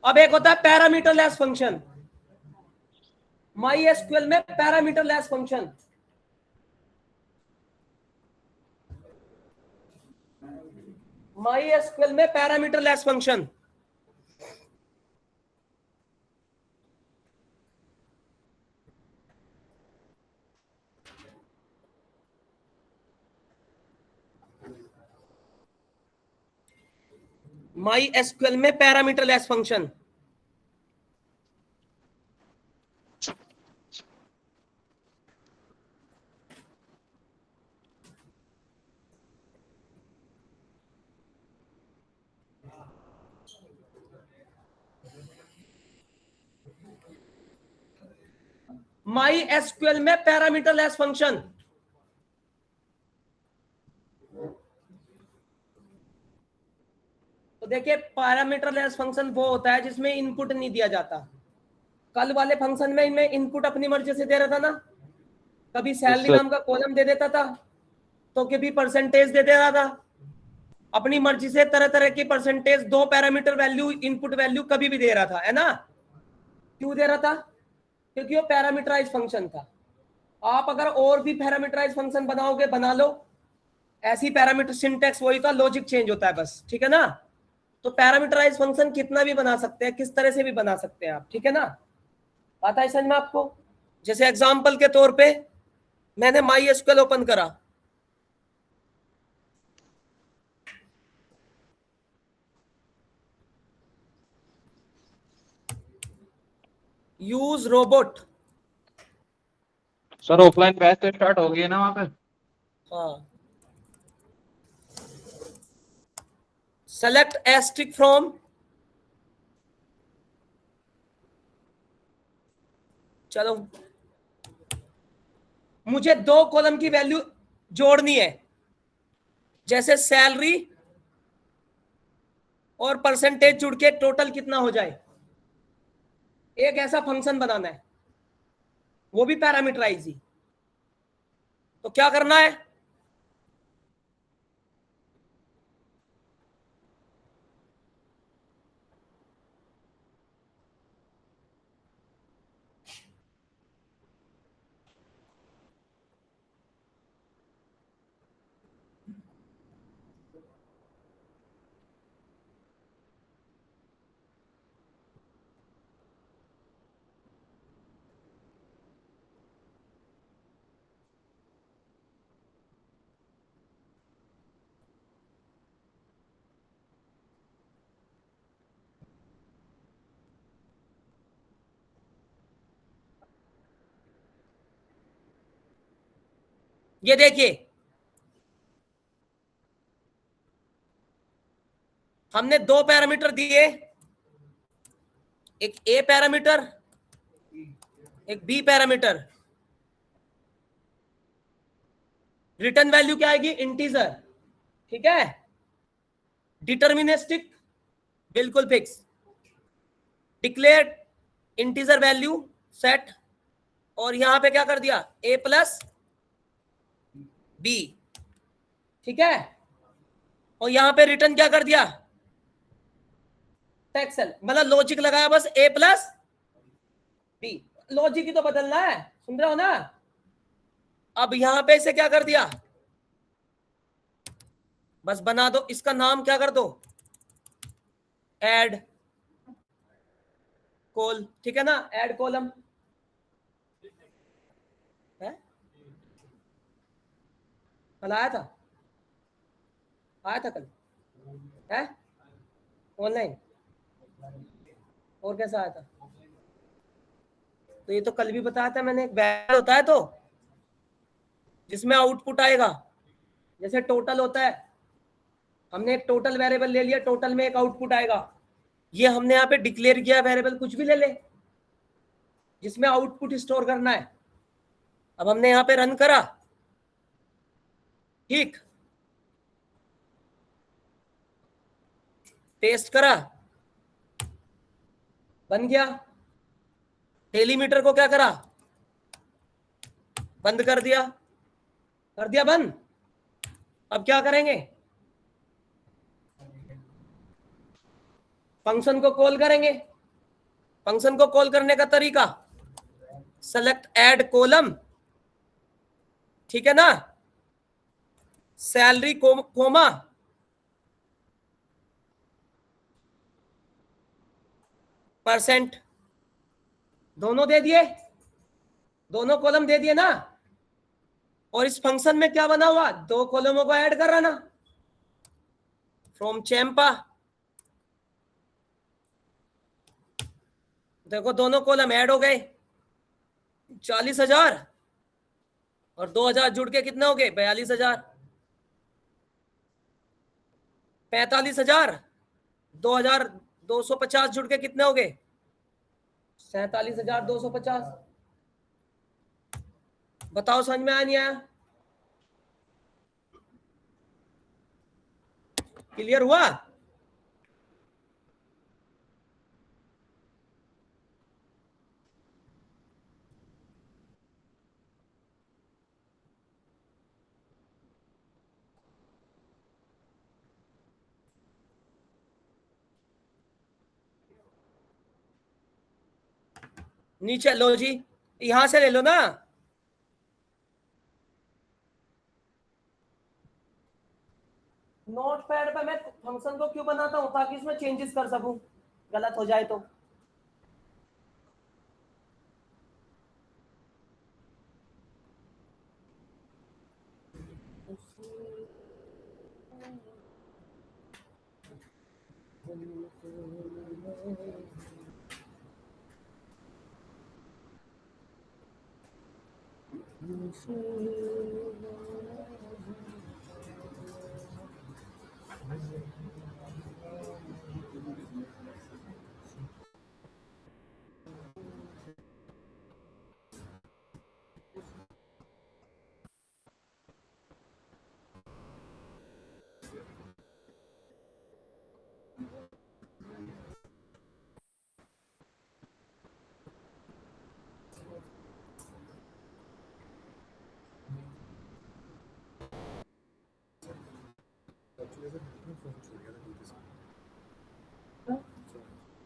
अब एक होता है parameterless function, MySQL में parameterless function, MySQL में parameterless function. MySQL में parameterless function, MySQL में पैरामीटर लेस फंक्शन। तो देखिए पैरामीटर लेस फंक्शन वो होता है जिसमें इनपुट नहीं दिया जाता। कल वाले फंक्शन में इनमें इनपुट अपनी मर्जी से दे रहा था ना, कभी सैलरी नाम का कॉलम दे देता था, तो कभी परसेंटेज दे दे रहा था, अपनी मर्जी से तरह तरह की परसेंटेज, दो पैरामीटर वैल्यू इनपुट वैल्यू कभी भी दे रहा था, है ना। क्यों दे रहा था? क्योंकि वो पैरामीटराइज फंक्शन था। आप अगर और भी पैरामीटराइज फंक्शन बनाओगे बना लो, ऐसी पैरामीटर सिंटैक्स वही था, लॉजिक चेंज होता है बस, ठीक है ना। तो पैरामीटराइज फंक्शन कितना भी बना सकते हैं, किस तरह से भी बना सकते हैं आप, ठीक है ना। आता है समझ में आपको? जैसे एग्जांपल के तौर पे मैंने माई एसक्यूएल ओपन करा, use robot. Sir offline batch तो स्टार्ट हो गई है ना वहां पे? हाँ, सेलेक्ट एस्ट्रिक फ्रॉम, चलो मुझे दो कॉलम की वैल्यू जोड़नी है, जैसे सैलरी और परसेंटेज जुड़ के टोटल कितना हो जाए, एक ऐसा फंक्शन बनाना है, वो भी पैरामीटराइज ही। तो क्या करना है, ये देखिए हमने दो पैरामीटर दिए, एक ए पैरामीटर एक बी पैरामीटर। रिटर्न वैल्यू क्या आएगी, इंटीजर, ठीक है। डिटर्मिनिस्टिक बिल्कुल fix, declare integer value set, और यहां पे क्या कर दिया, ए प्लस बी, ठीक है। और यहां पे रिटर्न क्या कर दिया, टेक्सल, मतलब लॉजिक लगाया बस, ए प्लस बी, लॉजिक ही तो बदलना है, सुन रहे हो ना। अब यहां पे इसे क्या कर दिया, बस बना दो, इसका नाम क्या कर दो, ऐड कॉल, ठीक है ना, ऐड कॉलम है। कल आया था, आया था कल है ऑनलाइन, और कैसा आया था? तो ये तो कल भी बताया था मैंने, एक बैग होता है तो जिसमें आउटपुट आएगा, जैसे टोटल होता है, हमने एक टोटल वेरिएबल ले लिया, टोटल में एक आउटपुट आएगा, ये हमने यहाँ पे डिक्लेयर किया वेरिएबल, कुछ भी ले ले जिसमें आउटपुट स्टोर करना है। अब हमने यहाँ पे रन करा, ठीक, पेस्ट करा, बन गया। डेलीमीटर को क्या करा, बंद कर दिया बंद। अब क्या करेंगे, फंक्शन को कॉल करेंगे, फंक्शन को कॉल करने का तरीका, सेलेक्ट ऐड कॉलम, ठीक है ना, सैलरी कोमा परसेंट, दोनों दे दिए, दोनों कॉलम दे दिए ना। और इस फंक्शन में क्या बना हुआ, दो कॉलमों को ऐड कर रहा ना, फ्रॉम चैंपा, देखो दोनों कॉलम ऐड हो गए, 40,000 और 2,000 जुड़ के कितना हो गए, 42,000, 45,000, 2,250 जुड़ के कितने हो गए, 47,250। बताओ समझ में आया नहीं आया, क्लियर हुआ? नीचे लो जी, यहां से ले लो ना, नोट पैड पे मैं फंक्शन को क्यों बनाता हूं, ताकि इसमें चेंजेस कर सकूं, गलत हो जाए तो।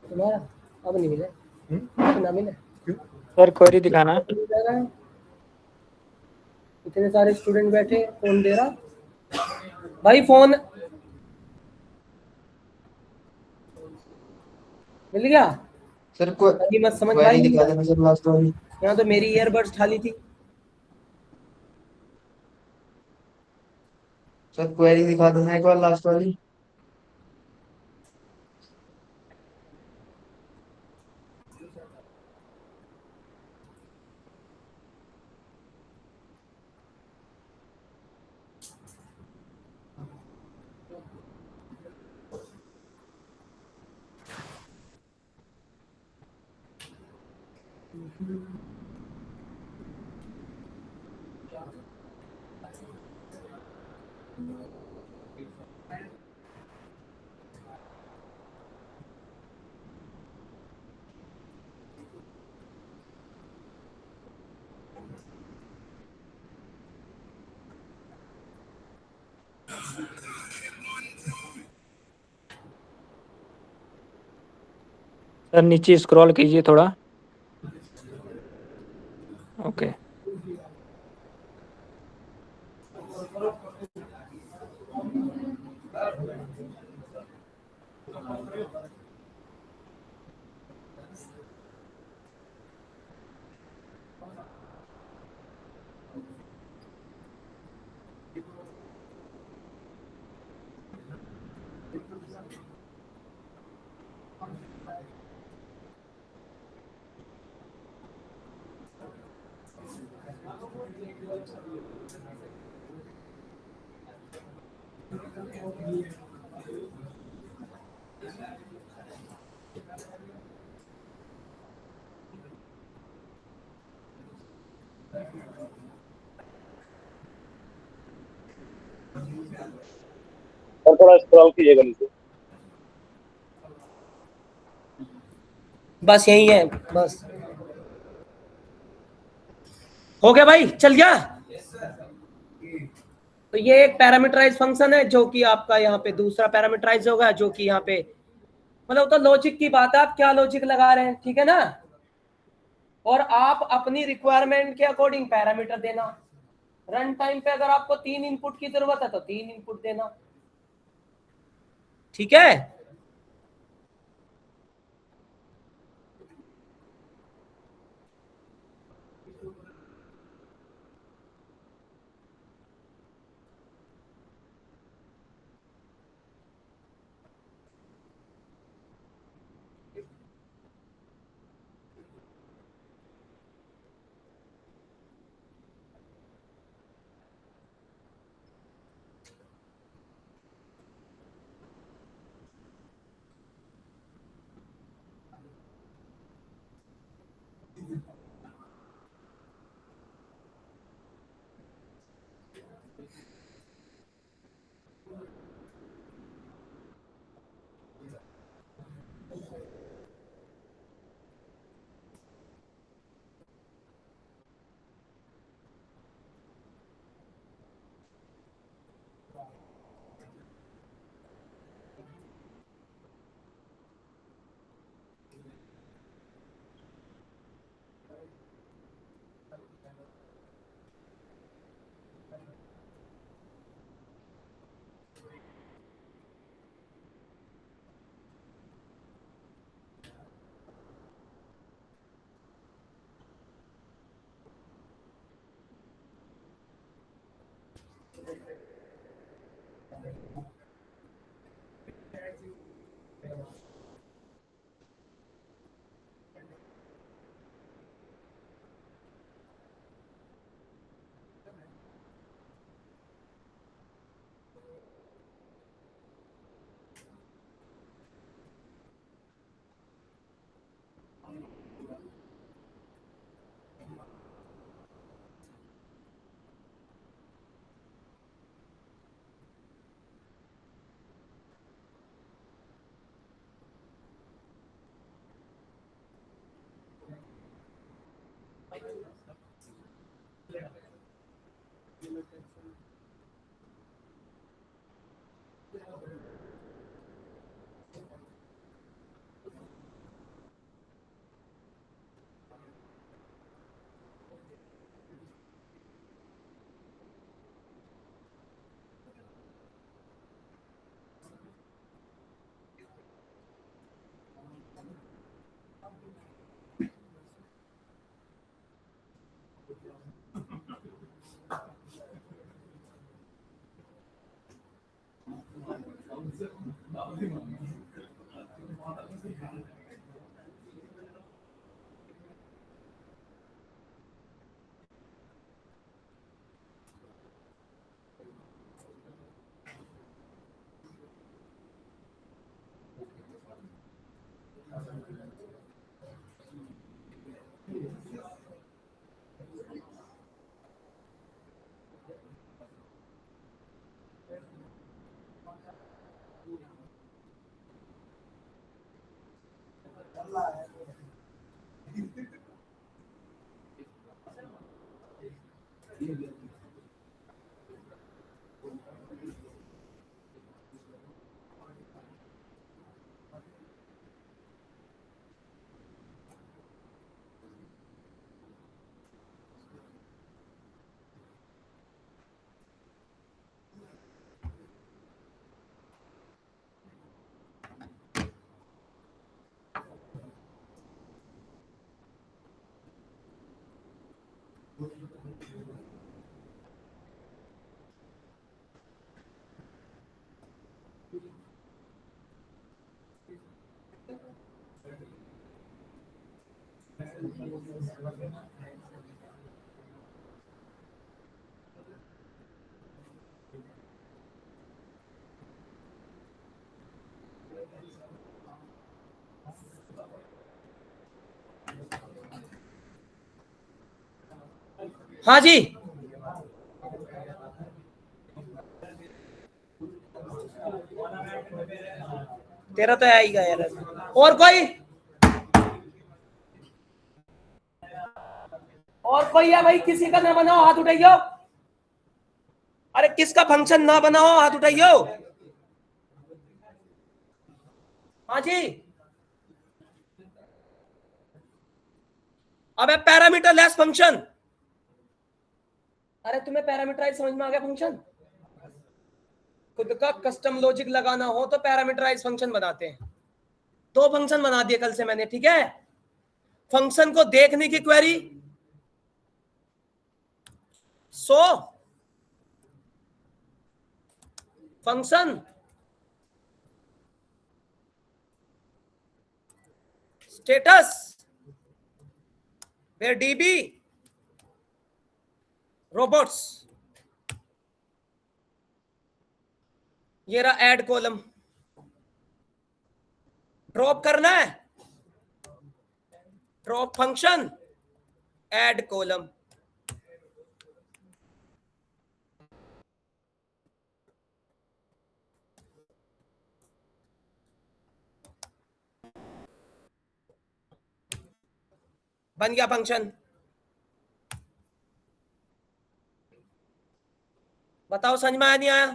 तुम्हारा अब नहीं मिले, ना मिले सर क्वेरी दिखाना। इतने सारे स्टूडेंट बैठे, फोन दे रहा भाई, फोन मिल गया सर को मत समझ क्वेरी भाई, दिखा देना सर लास्ट वाली। यहाँ तो मेरी ईयरबड्स ठाली थी। सर क्वेरी दिखा देना एक बार लास्ट वाली। सर नीचे स्क्रॉल कीजिए थोड़ा। ओके और थोड़ा स्क्रॉल कीजिएगा नीचे। बस यही है, बस हो गया भाई, चल गया। तो ये एक पैरामीटराइज फंक्शन है जो कि आपका यहाँ पे दूसरा पैरामीटराइज होगा, जो कि यहाँ पे मतलब तो लॉजिक की बात है, आप क्या लॉजिक लगा रहे हैं, ठीक है ना। और आप अपनी रिक्वायरमेंट के अकॉर्डिंग पैरामीटर देना। रन टाइम पे अगर आपको 3 इनपुट की जरूरत है तो 3 इनपुट देना, ठीक है। हाँ जी, तेरा तो आएगा यार। और कोई है भाई, किसी का ना बनाओ हाथ उठाइयो। अरे किसका फंक्शन ना बनाओ हाथ उठाइयो। हाँ जी, अब है पैरामीटर लेस फंक्शन। अरे तुम्हें पैरामीटराइज समझ में आ गया फंक्शन? खुद का कस्टम लॉजिक लगाना हो तो पैरामीटराइज फंक्शन बनाते हैं। दो फंक्शन बना दिए कल से मैंने, ठीक है। फंक्शन को देखने की query, so function status where db robots, ये रहा ऐड कॉलम। ड्रॉप करना है, ड्रॉप फंक्शन ऐड कॉलम। बन गया फंक्शन। बताओ समझ में आया नहीं आया?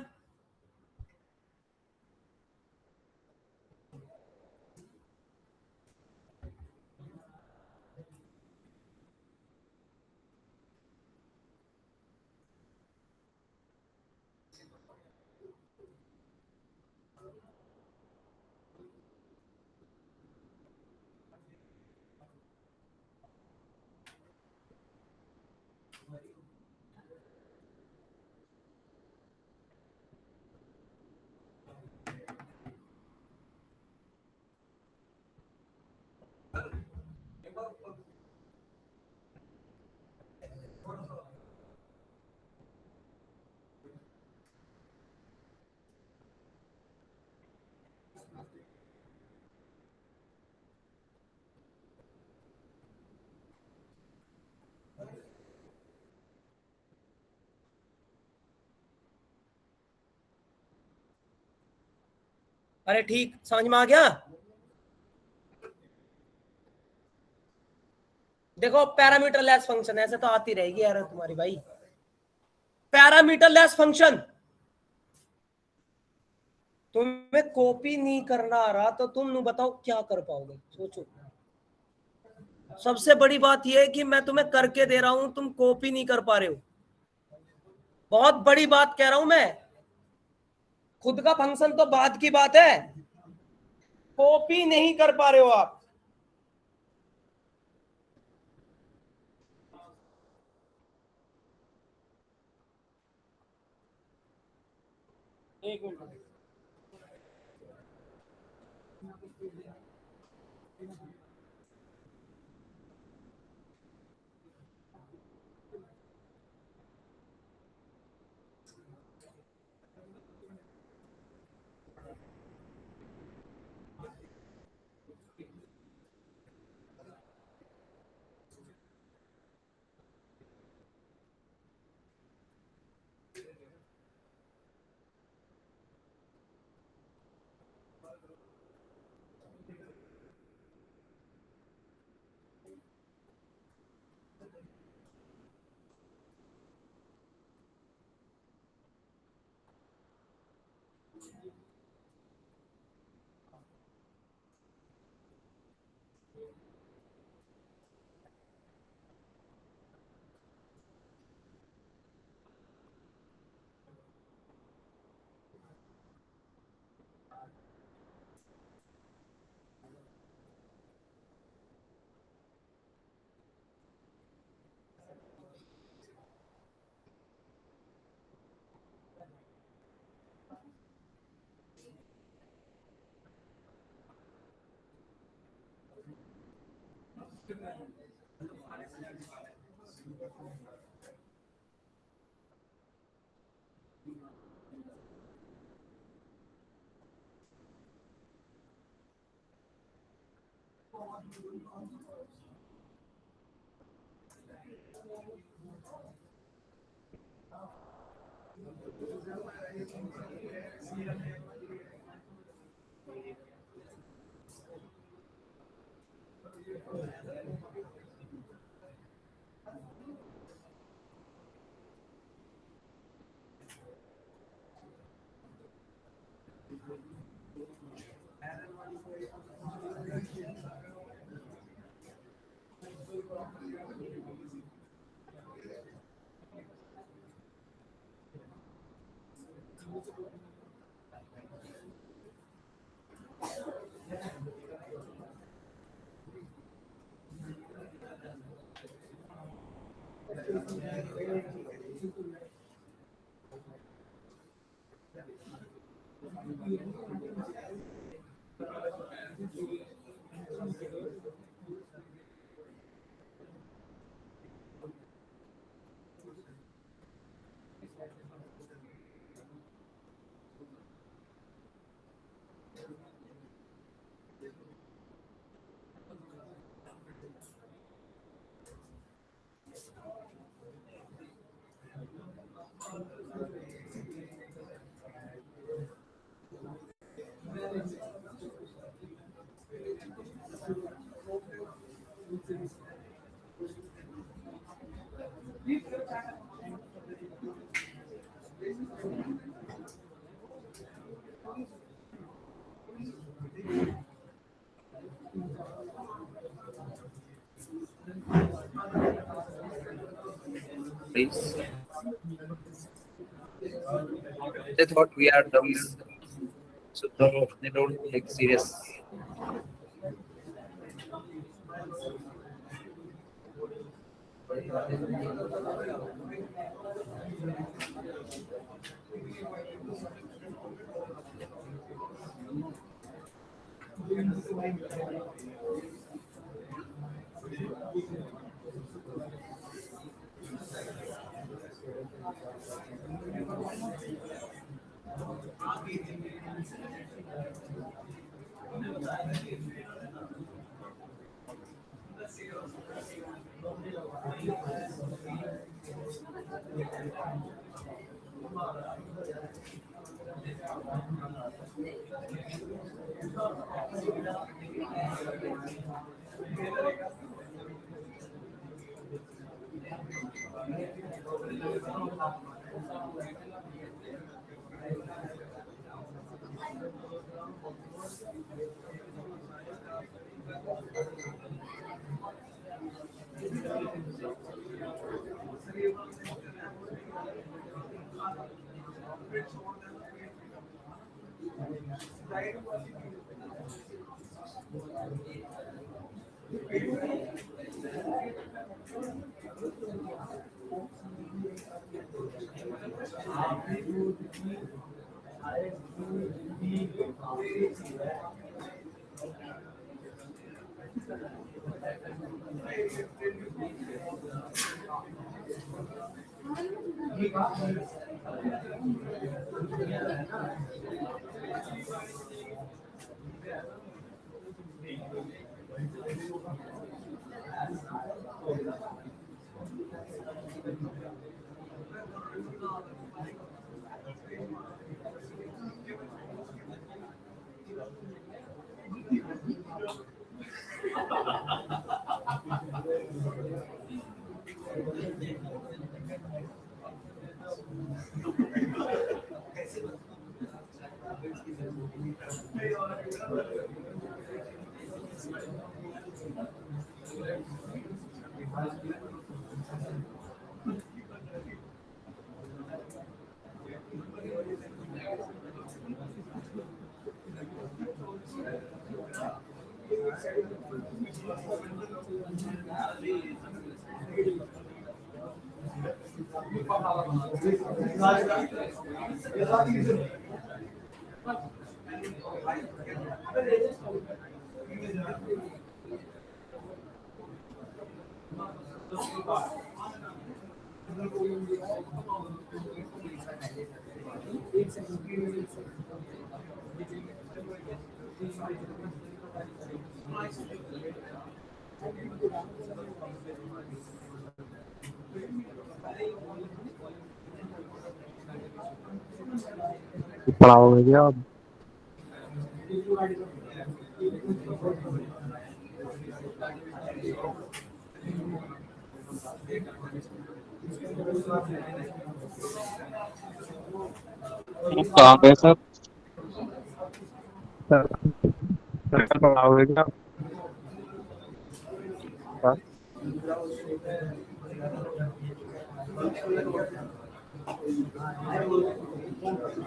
अरे ठीक, समझ में आ गया। देखो पैरामीटर लेस फंक्शन, ऐसे तो आती रहेगी यार तुम्हारी भाई। पैरामीटर लेस फंक्शन, तुम्हें कॉपी नहीं करना आ रहा तो तुम बताओ क्या कर पाओगे, सोचो। सबसे बड़ी बात यह है कि मैं तुम्हें करके दे रहा हूं, तुम कॉपी नहीं कर पा रहे हो। बहुत बड़ी बात कह रहा हूं मैं। खुद का फंक्शन तो बाद की बात है, कॉपी नहीं कर पा रहे हो आप। एक minute, Please. They thought we are dummies, so they don't take serious. पढ़ाओ भैया आप। कहाँ पे सर? सर पढ़ाओगे क्या? सर?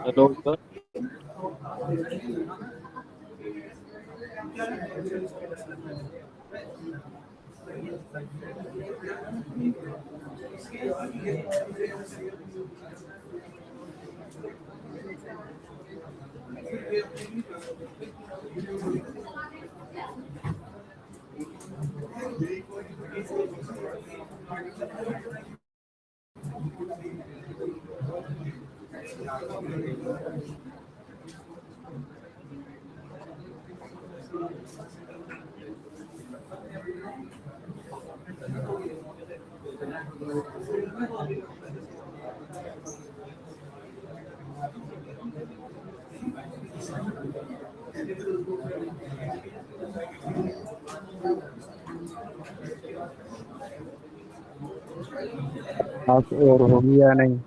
Hello sir. आप और होगी या नहीं?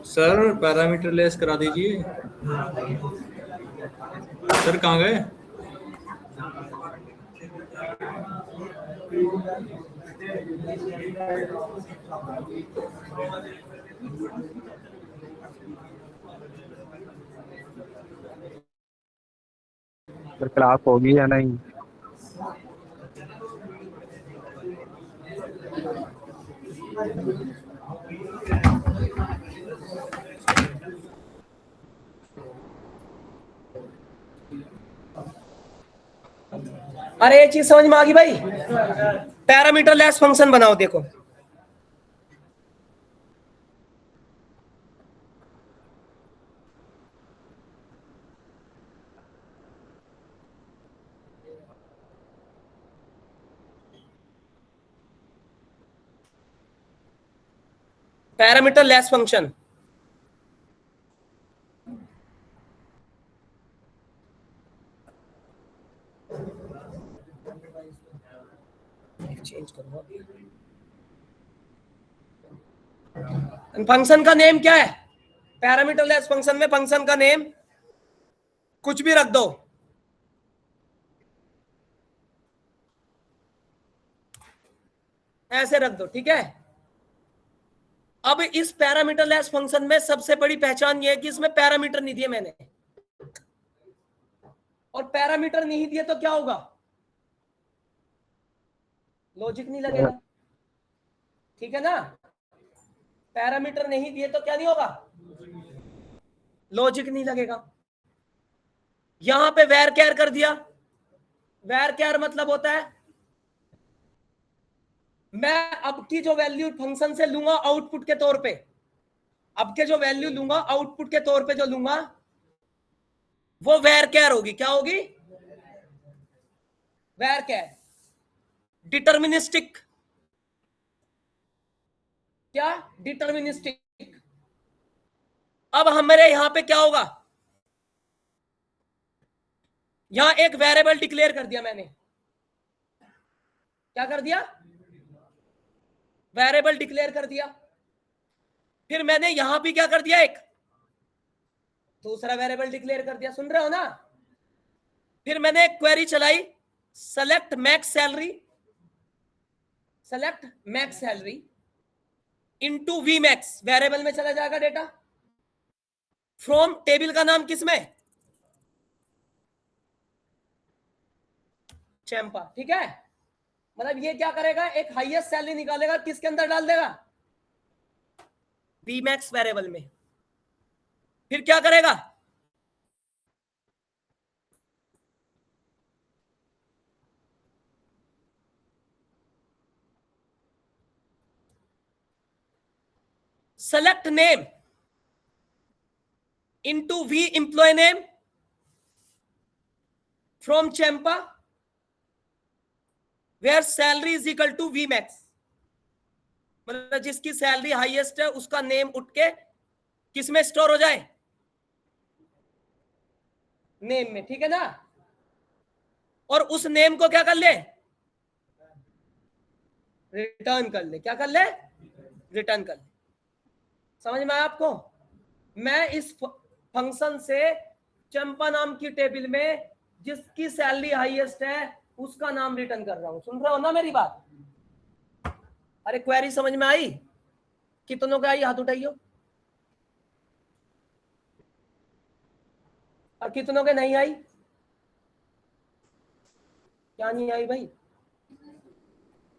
सर पैरामीटर लेस करा दीजिए। सर कहाँ गए? सर क्लास होगी या नहीं? अरे ये चीज समझ में आ गई भाई? पैरामीटर लेस फंक्शन बनाओ। देखो पैरामीटर लेस फंक्शन, चेंज करूंगा। फंक्शन का नेम क्या है? पैरामीटर लेस फंक्शन में फंक्शन का नेम कुछ भी रख दो। ऐसे रख दो, ठीक है। अब इस पैरामीटर लेस फंक्शन में सबसे बड़ी पहचान यह है कि इसमें पैरामीटर नहीं दिए मैंने, और पैरामीटर नहीं दिए तो क्या होगा? लॉजिक नहीं लगेगा, ठीक है ना। पैरामीटर नहीं दिए तो क्या नहीं होगा? लॉजिक नहीं लगेगा। यहां पे वेर केयर कर दिया। वेर केयर मतलब होता है मैं अब की जो वैल्यू फंक्शन से लूंगा आउटपुट के तौर पे, अब के जो वैल्यू लूंगा आउटपुट के तौर पे जो लूंगा वो वेर केयर होगी। क्या होगी? Where care. डिटर्मिनिस्टिक। क्या? डिटर्मिनिस्टिक। अब हमारे यहां पे क्या होगा? यहां एक वेरिएबल डिक्लेयर कर दिया मैंने। क्या कर दिया? वेरिएबल डिक्लेयर कर दिया। फिर मैंने यहां भी क्या कर दिया? एक दूसरा वेरिएबल डिक्लेयर कर दिया। सुन रहे हो ना? फिर मैंने एक क्वेरी चलाई, select max salary, select max salary into V max. Variable में चला जाएगा डेटा। फ्रॉम टेबल का नाम किसमें? चैंपा, ठीक है। मतलब ये क्या करेगा, एक हाईएस्ट सैलरी निकालेगा, किसके अंदर डाल देगा, वी मैक्स वेरिएबल में। फिर क्या करेगा, select name into V employee name from Champa where salary is equal to V max। मतलब जिसकी सैलरी हाईएस्ट है उसका नेम उठ के किसमें स्टोर हो जाए, नेम में, ठीक है ना। और उस नेम को क्या कर ले, रिटर्न कर ले। क्या कर ले, रिटर्न कर ले। समझ में आया आपको। मैं इस फंक्शन से चंपा नाम की टेबल में जिसकी सैलरी हाईएस्ट है उसका नाम रिटर्न कर रहा हूं। सुन रहे हो ना मेरी बात। अरे क्वेरी समझ में आई, कितनों का आई हाथ उठाइयो, और कितनों के नहीं आई, क्या नहीं आई भाई,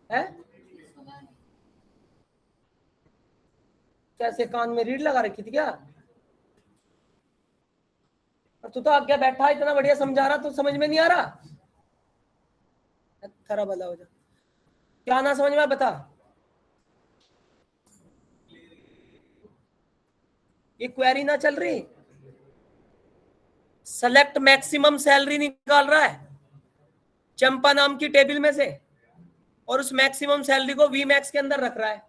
है कैसे, कान में रीढ़ लगा रखी थी क्या, और तू तो आगे बैठा इतना बढ़िया समझा रहा, तो समझ में नहीं आ रहा, थरा भला हो जा। क्या ना समझ में बता, ये क्वेरी ना चल रही, सेलेक्ट मैक्सिमम सैलरी निकाल रहा है चंपा नाम की टेबल में से, और उस मैक्सिमम सैलरी को वी मैक्स के अंदर रख रहा है।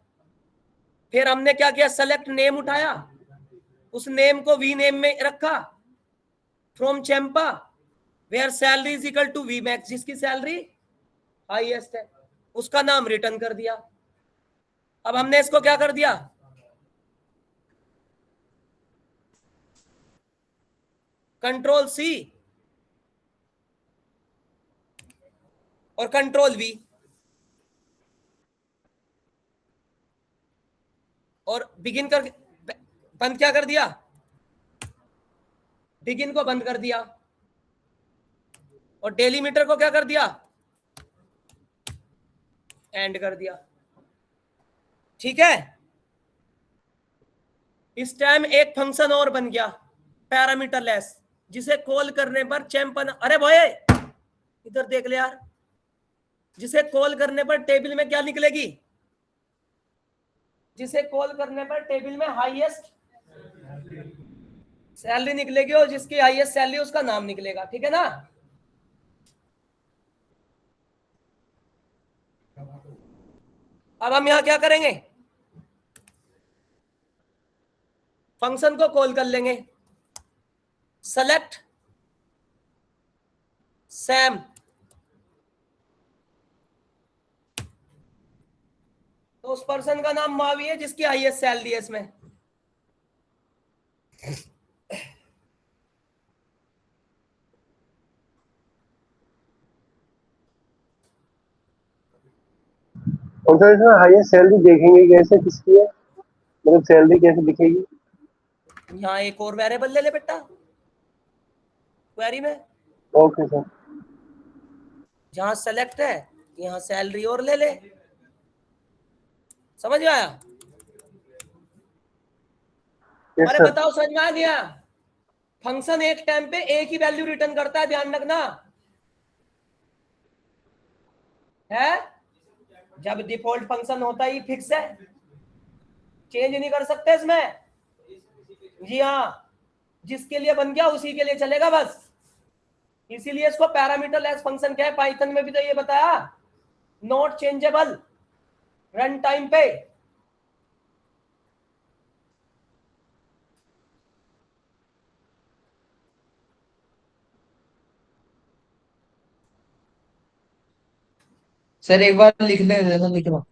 फिर हमने क्या किया, सेलेक्ट नेम उठाया, उस नेम को वी नेम में रखा, from Champa where salary is equal to V max, जिसकी सैलरी हाईएस्ट है उसका नाम रिटर्न कर दिया। अब हमने इसको क्या कर दिया, कंट्रोल सी और कंट्रोल वी, और बिगिन कर बंद क्या कर दिया, बिगिन को बंद कर दिया, और डेलीमीटर को क्या कर दिया, एंड कर दिया। ठीक है, इस टाइम एक फंक्शन और बन गया पैरामीटर लेस, जिसे कॉल करने पर चैंपन, अरे भाई इधर देख ले यार, जिसे कॉल करने पर टेबल में क्या निकलेगी, जिसे कॉल करने पर टेबल में हाईएस्ट सैलरी निकलेगी, और जिसकी हाईएस्ट सैलरी उसका नाम निकलेगा, ठीक है ना। अब हम यहां क्या करेंगे, फंक्शन को कॉल कर लेंगे, सेलेक्ट सैम, तो उस पर्सन का नाम मावी है जिसकी हाईएस्ट सैलरी है इसमें। और सर इसमें हाईएस्ट सैलरी देखेंगे कैसे, किसकी है, मतलब सैलरी कैसे दिखेगी। यहाँ एक और वेरिएबल ले ले बेटा क्वेरी में, ओके सर। जहां सेलेक्ट है यहाँ सैलरी और ले ले। समझ में आया, यस अरे सर। बताओ समझ में आ गया। फंक्शन एक टाइम पे एक ही वैल्यू रिटर्न करता है, ध्यान रखना है। जब डिफॉल्ट फंक्शन होता ही फिक्स है, चेंज नहीं कर सकते इसमें। जी हाँ, जिसके लिए बन गया उसी के लिए चलेगा बस, इसीलिए इसको पैरामीटर लेस फंक्शन क्या है, पाइथन में भी तो ये बताया, नॉट चेंजेबल रन टाइम पे। सर एक बार लिख ले, लिख लो।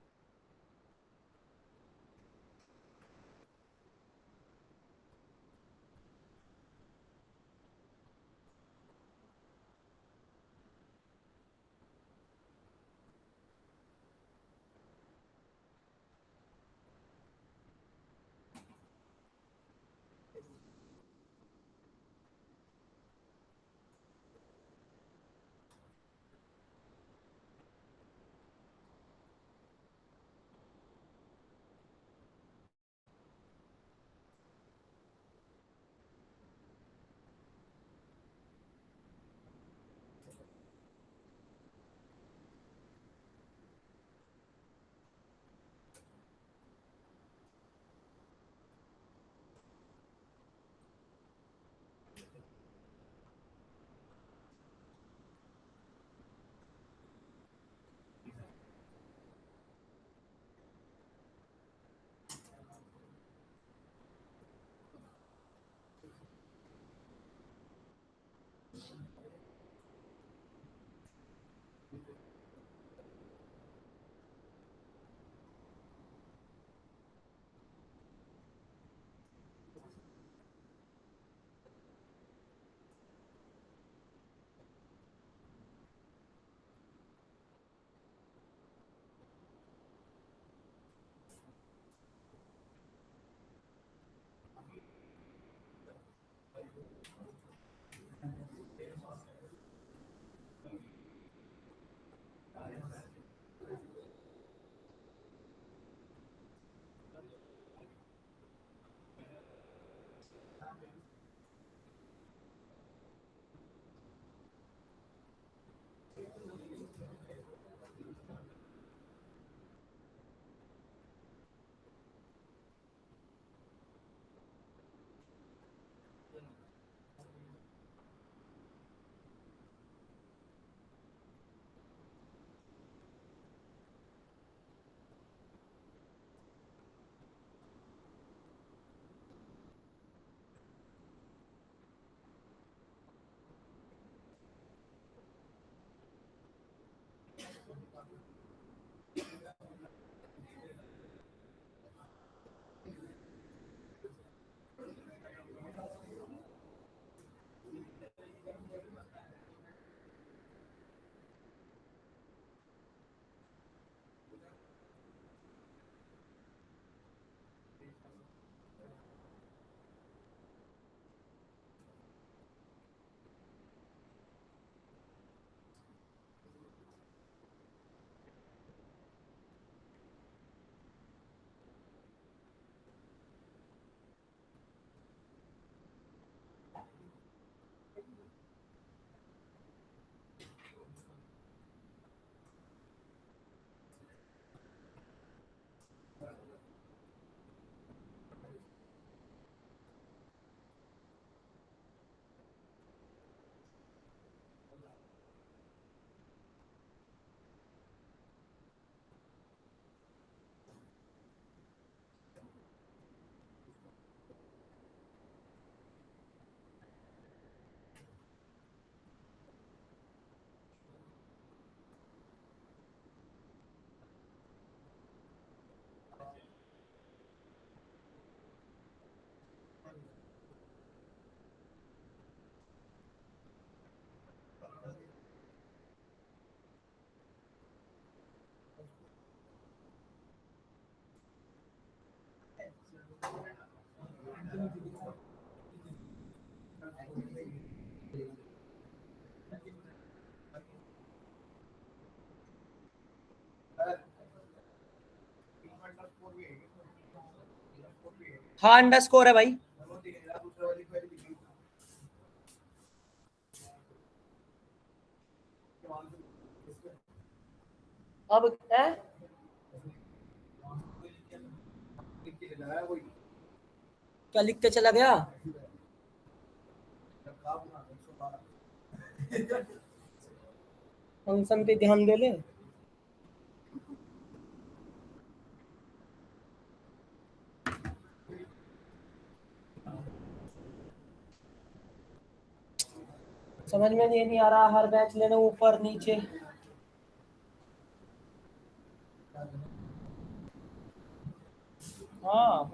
हाँ अंडरस्कोर है भाई। अब है क्या लिख के चला गया? फंक्शन पे ध्यान दे ले। समझ में नहीं आ रहा, हर बैच लेना ऊपर नीचे। हाँ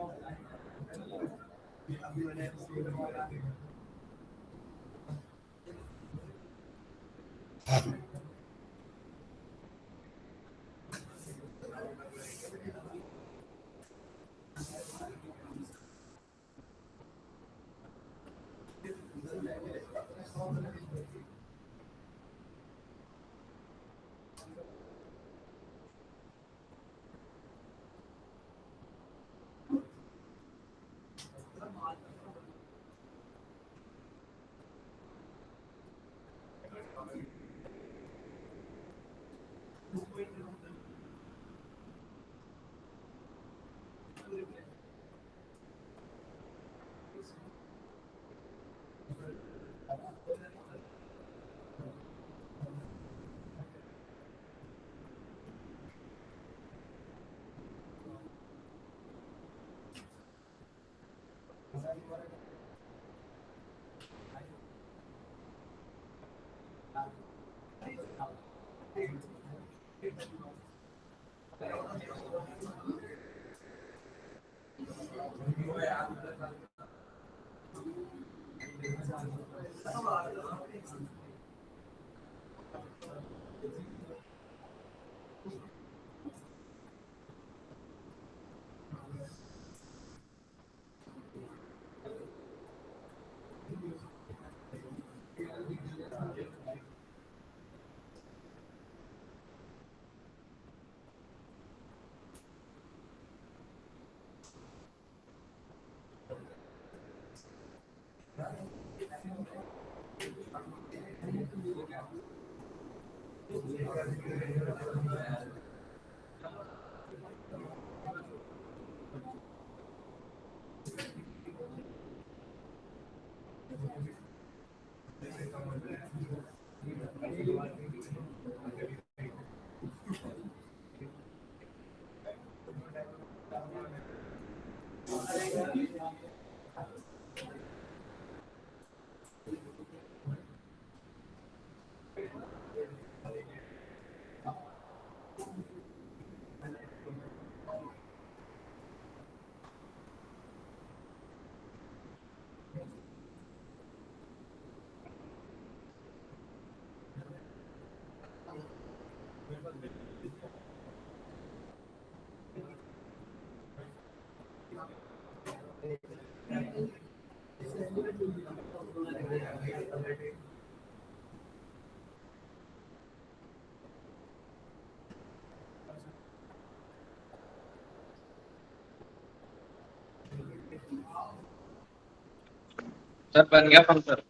सर बन गया फंक्शन।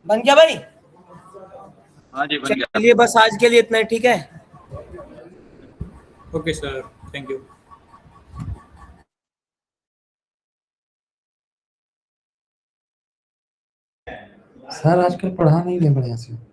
बन गया भाई? हाँ जी बन गया। चलिए बस आज के लिए इतना ही, ठीक है। Okay sir, thank you. Sir आजकल पढ़ा नहीं रहे बढ़िया से।